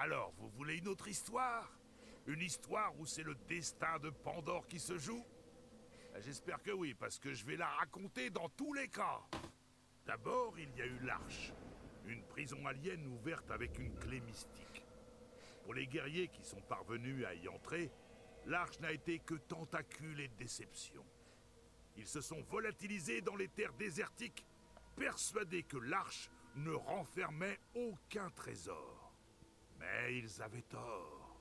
Alors, vous voulez une autre histoire? Une histoire où c'est le destin de Pandore qui se joue? J'espère que oui, parce que je vais la raconter dans tous les cas. D'abord, il y a eu l'Arche. Une prison alien ouverte avec une clé mystique. Pour les guerriers qui sont parvenus à y entrer, l'Arche n'a été que tentacules et déception. Ils se sont volatilisés dans les terres désertiques, persuadés que l'Arche ne renfermait aucun trésor. Mais ils avaient tort.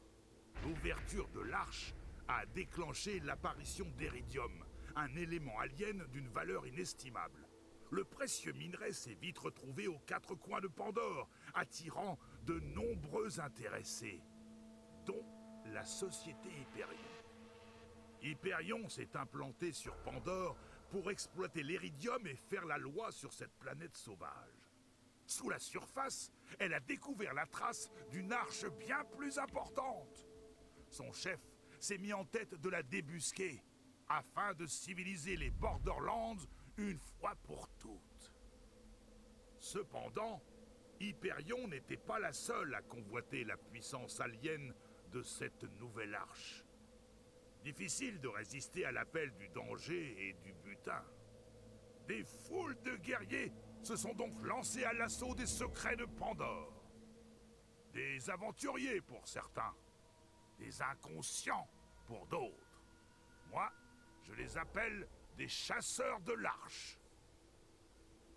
L'ouverture de l'Arche a déclenché l'apparition d'Eridium, un élément alien d'une valeur inestimable. Le précieux minerai s'est vite retrouvé aux quatre coins de Pandore, attirant de nombreux intéressés, dont la société Hyperion. Hyperion s'est implanté sur Pandore pour exploiter l'Eridium et faire la loi sur cette planète sauvage. Sous la surface, elle a découvert la trace d'une arche bien plus importante. Son chef s'est mis en tête de la débusquer, afin de civiliser les Borderlands une fois pour toutes. Cependant, Hyperion n'était pas la seule à convoiter la puissance alien de cette nouvelle arche. Difficile de résister à l'appel du danger et du butin. Des foules de guerriers se sont donc lancés à l'assaut des secrets de Pandore. Des aventuriers pour certains, des inconscients pour d'autres. Moi, je les appelle des chasseurs de l'Arche.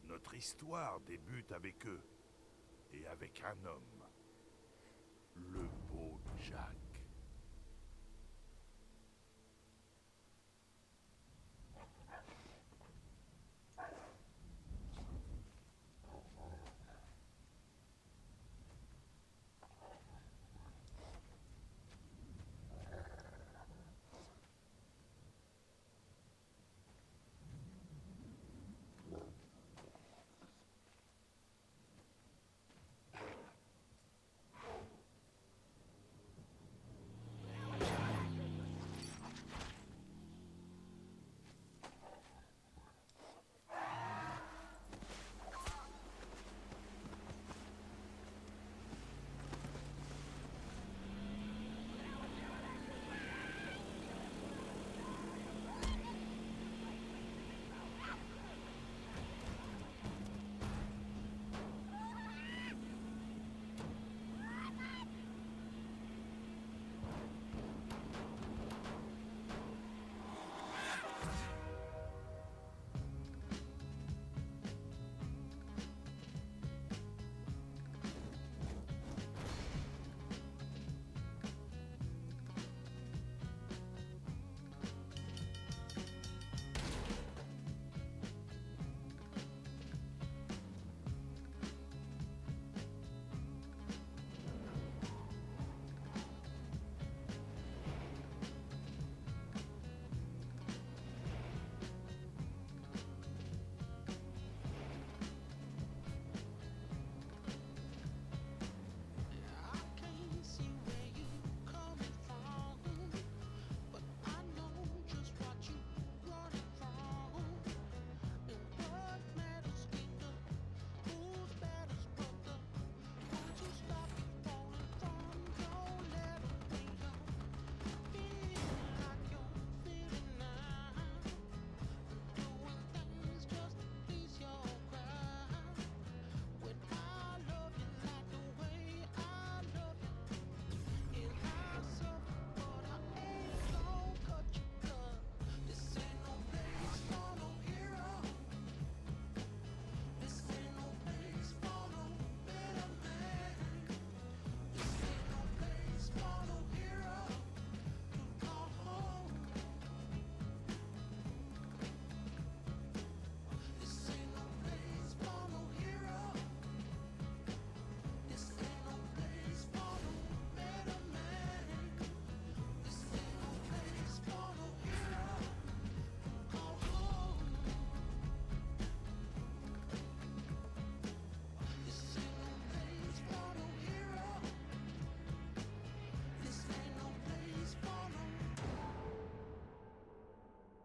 Notre histoire débute avec eux, et avec un homme, le beau Jack.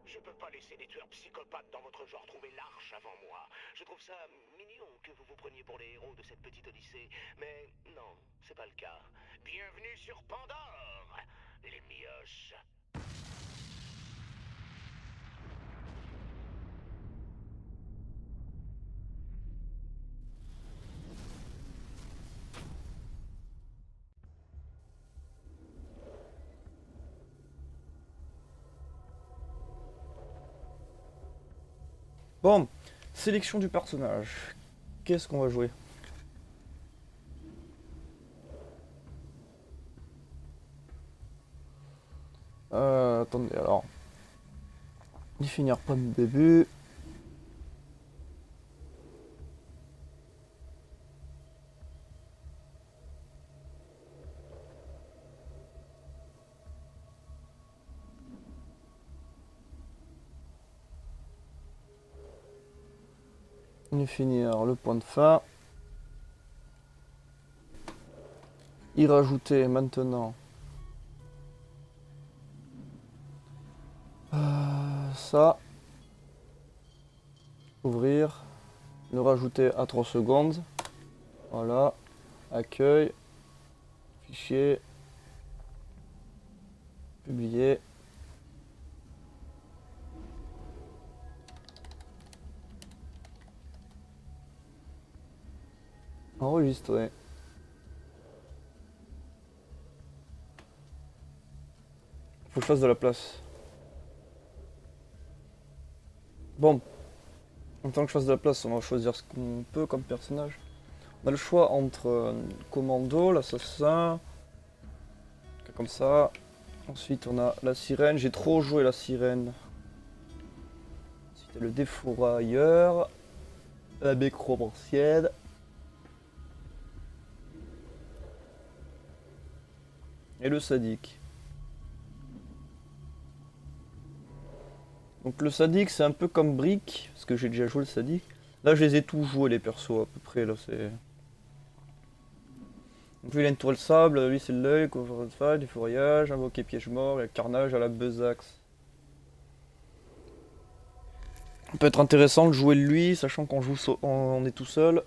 Je peux pas laisser des tueurs psychopathes dans votre genre trouver l'arche avant moi. Je trouve ça mignon que vous vous preniez pour les héros de cette petite odyssée. Mais non, c'est pas le cas. Bienvenue sur Pandore, les mioches. Bon, sélection du personnage. Qu'est-ce qu'on va jouer? Attendez, alors. Définir point de début. Définir le point de fin. Y rajouter maintenant ça. Ouvrir. Le rajouter à 3 secondes. Voilà. Accueil. Fichier. Publier. Enregistrer. Faut que je fasse de la place. Bon. En tant que je fasse de la place, on va choisir ce qu'on peut comme personnage. On a le choix entre Commando, l'assassin, comme ça. Ensuite, on a la sirène. J'ai trop joué la sirène. Ensuite, il y a le défourailleur, la bécromancienne. Et le sadique. Donc le sadique, c'est un peu comme Brick, parce que j'ai déjà joué le sadique. Là, je les ai tous joués, les persos, à peu près. Là, c'est. Donc lui, il a une tour de sable, lui, c'est l'œil, couvre de faille, du fourrage, invoquer piège mort, et carnage à la besaxe. Ça peut être intéressant de jouer lui, sachant qu'on joue on est tout seul.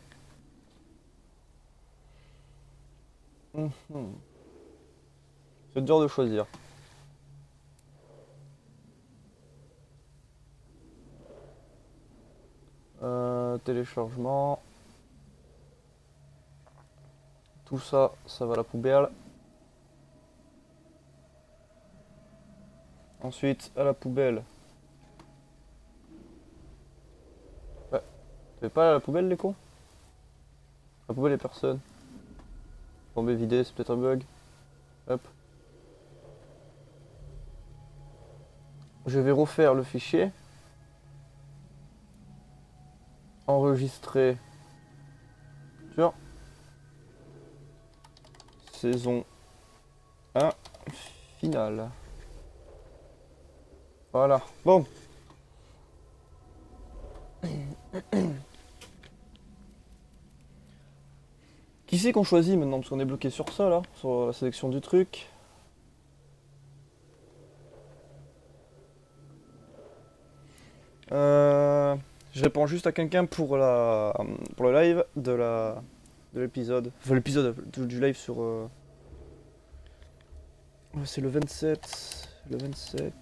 C'est dur de choisir. Téléchargement. Tout ça, ça va à la poubelle. Ensuite, à la poubelle. Ouais. Tu pas à la poubelle, les cons? La poubelle, les personnes. Tomber vidé, c'est peut-être un bug. Hop. Je vais refaire le fichier. Enregistrer sur saison 1 finale. Voilà. Bon. Qui c'est qu'on choisit maintenant? Parce qu'on est bloqué sur ça là, sur la sélection du truc. Je réponds juste à quelqu'un pour le live de l'épisode. Enfin l'épisode du live sur c'est le 27. Le 27.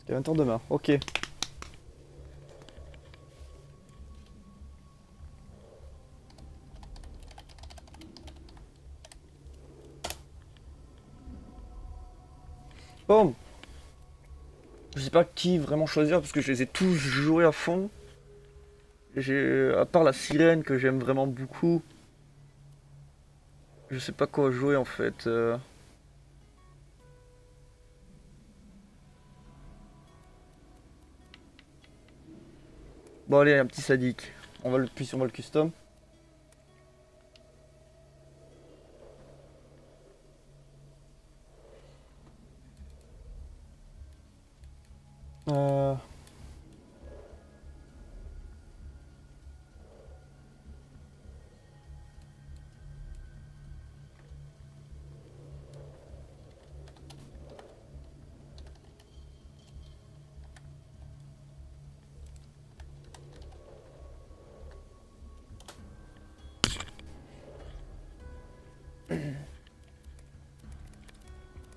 Il y a 20 h demain, ok. Bon. Je sais pas qui vraiment choisir parce que je les ai tous joués à fond. À part la sirène que j'aime vraiment beaucoup. Je sais pas quoi jouer en fait. Bon allez, un petit sadique. Puis on va le custom.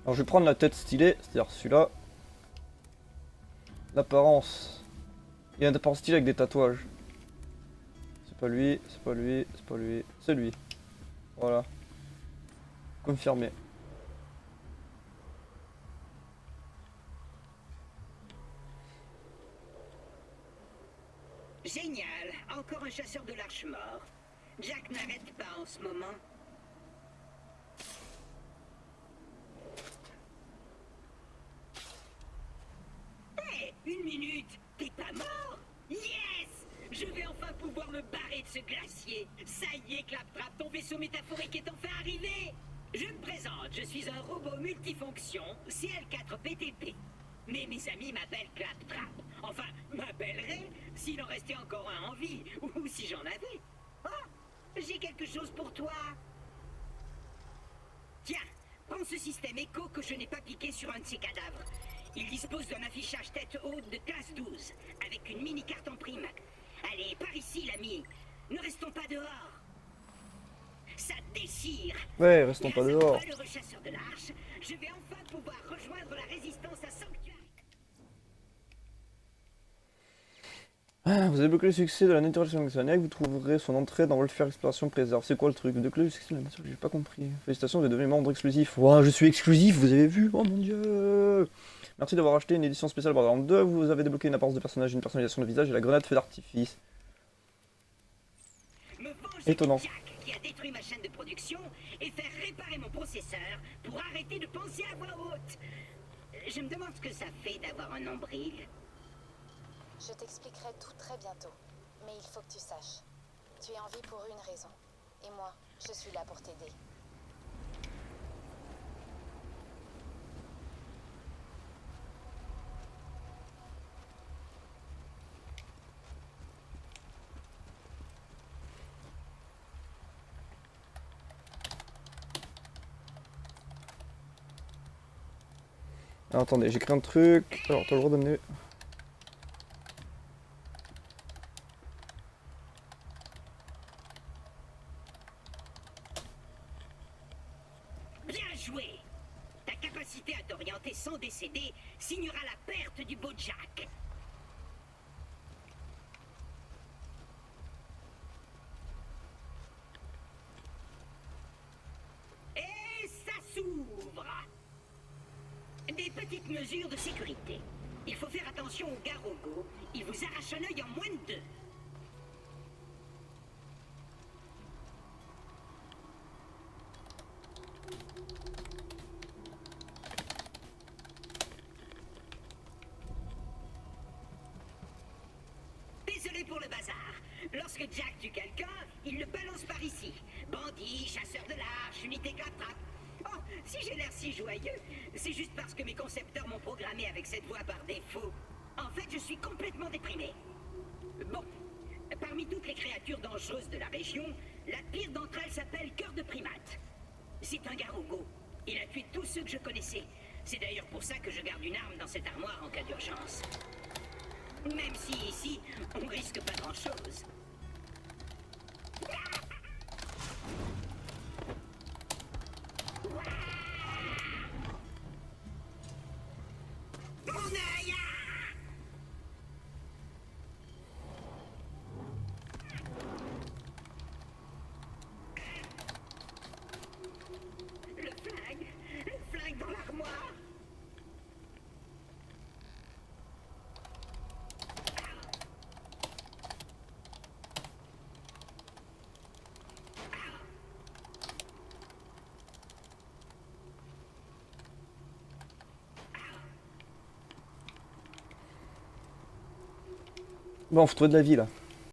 Alors je vais prendre la tête stylée, c'est-à-dire celui-là. L'apparence. Il y a une apparence stylée avec des tatouages. C'est pas lui, c'est pas lui, c'est pas lui, c'est lui. Voilà. Confirmé. Génial, encore un chasseur de l'arche mort. Jack n'arrête pas en ce moment. Hé, une minute, t'es pas mort? Yes! Je vais enfin pouvoir me barrer de ce glacier. Ça y est, Claptrap, ton vaisseau métaphorique est enfin arrivé. Je me présente, je suis un robot multifonction, CL4PTP. Mais mes amis m'appellent Claptrap. Enfin, m'appelleraient s'il en restait encore un en vie, ou si j'en avais. Oh, j'ai quelque chose pour toi. Tiens, prends ce système écho que je n'ai pas piqué sur un de ces cadavres. Il dispose d'un affichage tête haute de classe 12, avec une mini-carte en prime. Allez, par ici, l'ami. Ne restons pas dehors. Ça déchire. Ouais, restons pas Grâce à dehors. toi, le rechasseur de l'arche, je vais enfin pouvoir rejoindre la résistance à Sanctuary. Ah, vous avez bloqué le succès de la naturalisation Xaniac, vous trouverez son entrée dans Welfare Exploration Préserve. C'est quoi le truc? Vous bloquez le succès de la nature, j'ai pas compris. Félicitations, vous êtes devenu membre exclusif. Ouah, je suis exclusif, vous avez vu? Oh mon dieu! Merci d'avoir acheté une édition spéciale Borderlands 2, vous avez débloqué une apparence de personnage, une personnalisation de visage et la grenade feu d'artifice. Me venger Étonnant. de Jack qui a détruit ma chaîne de production et faire réparer mon processeur pour arrêter de penser à voix haute. Je me demande ce que ça fait d'avoir un nombril. Je t'expliquerai tout très bientôt. Mais il faut que tu saches. Tu es en vie pour une raison. Et moi, je suis là pour t'aider. Alors attendez, j'écris un truc. Alors t'as le droit de donner. Bien joué! Ta capacité à t'orienter sans décéder signera la perte du beau Jack. Et ça s'ouvre! Des petites mesures de sécurité. Il faut faire attention aux garogos. Ils vous arrachent un œil en moins de 2. Désolé pour le bazar. Lorsque Jack tue quelqu'un, il le balance par ici. Bandit, chasseur de l'arche, unité Claptrap. Oh, si j'ai l'air si joyeux, c'est juste parce que mes concepteurs m'ont programmé avec cette voix par défaut. En fait, je suis complètement déprimé. Bon, parmi toutes les créatures dangereuses de la région, la pire d'entre elles s'appelle Cœur de Primate. C'est un garogo. Il a tué tous ceux que je connaissais. C'est d'ailleurs pour ça que je garde une arme dans cette armoire en cas d'urgence. Même si ici, on risque pas grand-chose. Mon œil! Le flingue dans l'armoire. Bon, faut trouver de la vie là.